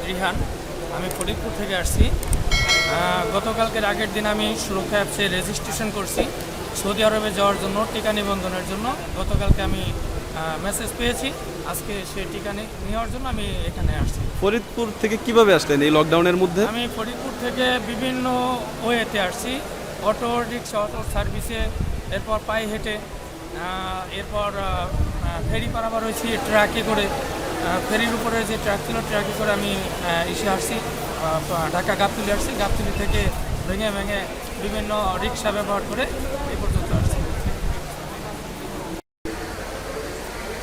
রিহান। আমি ফরিদপুর থেকে আসছি। গতকালকের আগের দিন আমি সুরক্ষা অ্যাপসে রেজিস্ট্রেশন করছি সৌদি আরবে যাওয়ার জন্য, টিকা নিবন্ধনের জন্য। গতকালকে আমি মেসেজ পেয়েছি, আজকে সে টিকা নেওয়ার জন্য আমি এখানে আসছি। ফরিদপুর থেকে কিভাবে আসলেন এই লকডাউনের মধ্যে? আমি ফরিদপুর থেকে বিভিন্ন ওয়েতে আসছি, অটো রিক্সা, অটো সার্ভিসে, এরপর পায়ে হেঁটে, এরপর ফেরি পারাবার হয়েছি ট্রাকে করে। ফেরির উপরে যে ট্রাক ছিল, ট্রাকে করে আমি এসে আসছি, ঢাকা গাবতলী আসছি। গাবতলী থেকে ভেঙে ভেঙে বিভিন্ন রিক্সা ব্যবহার করে এই পর্যন্ত আসছি।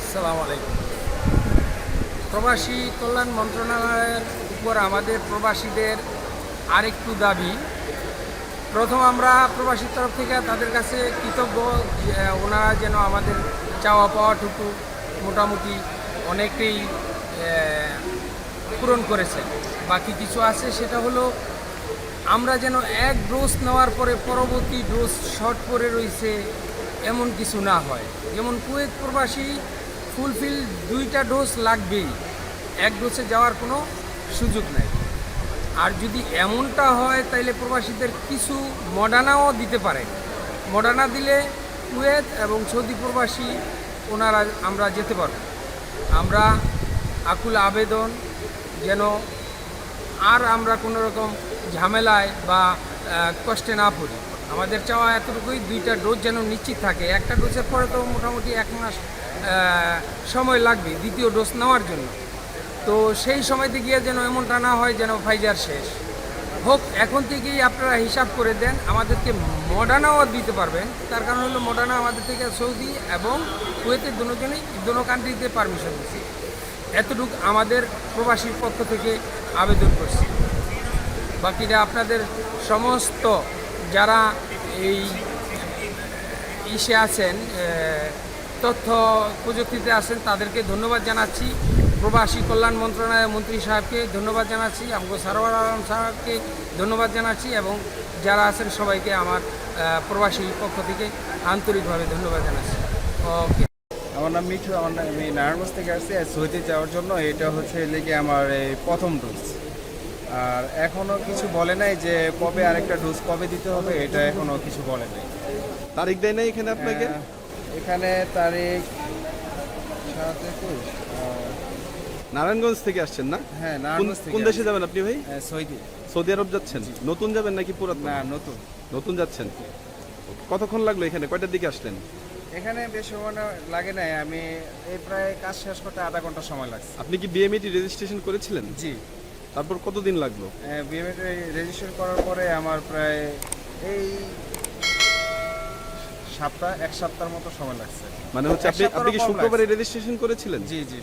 আসসালামু আলাইকুম। প্রবাসী কল্যাণ মন্ত্রণালয়ের উপর আমাদের প্রবাসীদের আরেকটু দাবি। প্রথম, আমরা প্রবাসীর তরফ থেকে তাদের কাছে কৃতজ্ঞ যে ওনারা যেন আমাদের চাওয়া পাওয়াটুকু মোটামুটি অনেকটাই পূরণ করেছেন। বাকি কিছু আছে, সেটা হলো আমরা যেন এক ডোজ নেওয়ার পরে পরবর্তী ডোজ শর্ট করে রয়েছে এমন কিছু না হয়। যেমন কুয়েত প্রবাসী ফুলফিল 2টা ডোজ লাগবেই, এক ডোজে যাওয়ার কোনো সুযোগ নেই। আর যদি এমনটা হয় তাইলে প্রবাসীদের কিছু মডার্নাও দিতে পারে। মডার্না দিলে কুয়েত এবং সৌদি প্রবাসী ওনারা আমরা যেতে পারব। আমরা আকুল আবেদন যেন আর আমরা কোনো রকম ঝামেলায় বা কষ্টে না পড়ি। আমাদের চাওয়া এতটুকুই, 2টা ডোজ যেন নিশ্চিত থাকে। একটা ডোজের পরে তো মোটামুটি 1 মাস সময় লাগবে দ্বিতীয় ডোজ নেওয়ার জন্য। তো সেই সময়তে গিয়ে যেন এমনটা না হয় যেন ফাইজার শেষ হোক। এখন থেকেই আপনারা হিসাব করে দেন, আমাদেরকে মডার্নাও দিতে পারবেন। তার কারণ হলো মডার্না আমাদের থেকে সৌদি এবং কুয়েতের দুজনেই কান্ট্রিতে পারমিশন দিচ্ছে। এতটুকু আমাদের প্রবাসীর পক্ষ থেকে আবেদন করছি। বাকিটা আপনাদের সমস্ত যারা এই ইসে আছেন, তথ্য প্রযুক্তিতে আছেন, তাদেরকে ধন্যবাদ জানাচ্ছি। প্রবাসী কল্যাণ মন্ত্রণালয়ের মন্ত্রী সাহেবকে ধন্যবাদ জানাচ্ছি, আমগো সারোয়ার আলম সাহেবকে ধন্যবাদ জানাচ্ছি, এবং যারা আছেন সবাইকে আমার প্রবাসী পক্ষ থেকে আন্তরিকভাবে ধন্যবাদ জানাচ্ছি। ওকে। আমার নাম মিঠু। আমি নারায়ণগঞ্জ থেকে আসছি সৌদি যাওয়ার জন্য। এটা হচ্ছে লেগে আমার এই প্রথম ডোজ। আর এখনও কিছু বলে নাই যে কবে আরেকটা ডোজ কবে দিতে হবে, এটা এখনও কিছু বলে নাই। তারিখ দেয় নাই এখানে আপনাকে? এখানে তারিখ 7-21। নারায়ণগঞ্জ থেকে আসছেন না? হ্যাঁ, নারায়ণগঞ্জ থেকে। কোন দেশে যাবেন আপনি ভাই? সৌদি। সৌদি আরব যাচ্ছেন? নতুন যাবেন নাকি পুরাতন? না, নতুন। নতুন যাচ্ছেন। কতক্ষণ লাগলো এখানে? কয়টার দিকে আসলেন? এখানে বেশ সময় লাগে নাই, আমি এই প্রায় কাজ শেষ করতে আধা ঘন্টা সময় লাগছে। আপনি কি বিএমইটি রেজিস্ট্রেশন করেছিলেন? জি। তারপর কতদিন লাগলো? বিএমএ রেজিস্ট্রেশন করার পরে আমার প্রায় এই এক সপ্তাহের মতো সময় লাগছে। মানে হচ্ছে আপনি কি শুক্রবারে রেজিস্ট্রেশন করেছিলেন? জি জি।